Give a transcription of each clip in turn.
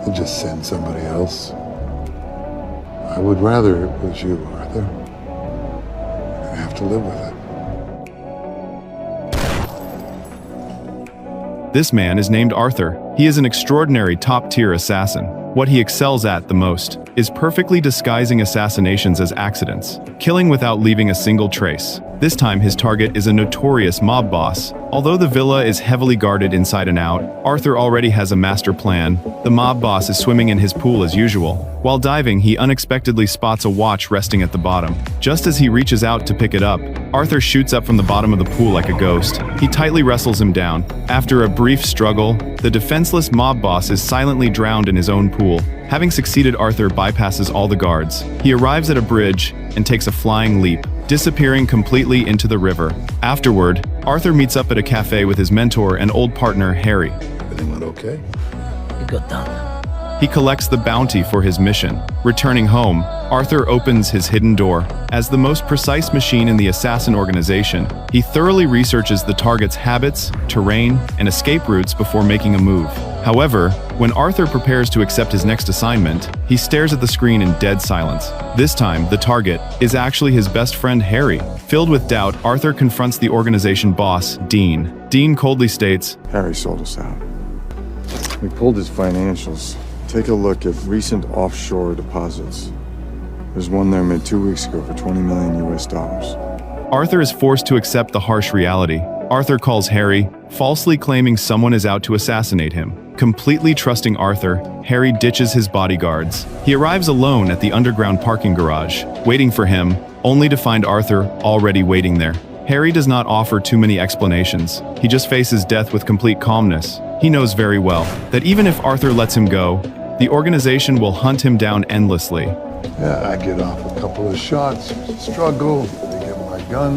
I'll just send somebody else. I would rather it was you, Arthur. I have to live with it. This man is named Arthur. He is an extraordinary top-tier assassin. What he excels at the most is perfectly disguising assassinations as accidents, killing without leaving a single trace. This time his target is a notorious mob boss. Although the villa is heavily guarded inside and out, Arthur already has a master plan. The mob boss is swimming in his pool as usual. While diving, he unexpectedly spots a watch resting at the bottom. Just as he reaches out to pick it up, Arthur shoots up from the bottom of the pool like a ghost. He tightly wrestles him down. After a brief struggle, the defenseless mob boss is silently drowned in his own pool. Having succeeded, Arthur bypasses all the guards. He arrives at a bridge and takes a flying leap, disappearing completely into the river. Afterward, Arthur meets up at a cafe with his mentor and old partner, Harry. Everything went okay? It got done. He collects the bounty for his mission. Returning home, Arthur opens his hidden door. As the most precise machine in the assassin organization, he thoroughly researches the target's habits, terrain, and escape routes before making a move. However, when Arthur prepares to accept his next assignment, he stares at the screen in dead silence. This time, the target is actually his best friend Harry. Filled with doubt, Arthur confronts the organization boss, Dean. Dean coldly states, Harry sold us out. We pulled his financials. Take a look at recent offshore deposits. There's one there made 2 weeks ago for 20 million US dollars. Arthur is forced to accept the harsh reality. Arthur calls Harry, falsely claiming someone is out to assassinate him. Completely trusting Arthur, Harry ditches his bodyguards. He arrives alone at the underground parking garage, waiting for him, only to find Arthur already waiting there. Harry does not offer too many explanations. He just faces death with complete calmness. He knows very well that even if Arthur lets him go, the organization will hunt him down endlessly. Yeah, I get off a couple of shots, struggle, they get my gun.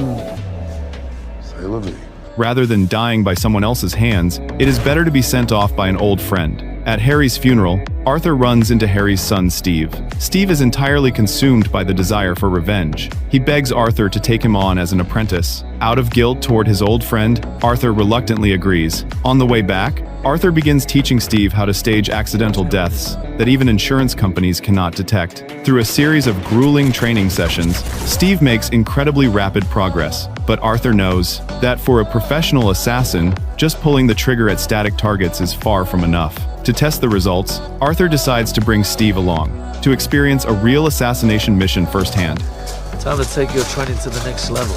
C'est la vie. Rather than dying by someone else's hands, it is better to be sent off by an old friend. At Harry's funeral, Arthur runs into Harry's son Steve. Steve is entirely consumed by the desire for revenge. He begs Arthur to take him on as an apprentice. Out of guilt toward his old friend, Arthur reluctantly agrees. On the way back, Arthur begins teaching Steve how to stage accidental deaths that even insurance companies cannot detect. Through a series of grueling training sessions, Steve makes incredibly rapid progress. But Arthur knows that for a professional assassin, just pulling the trigger at static targets is far from enough. To test the results, Arthur decides to bring Steve along, to experience a real assassination mission firsthand. Time to take your training to the next level.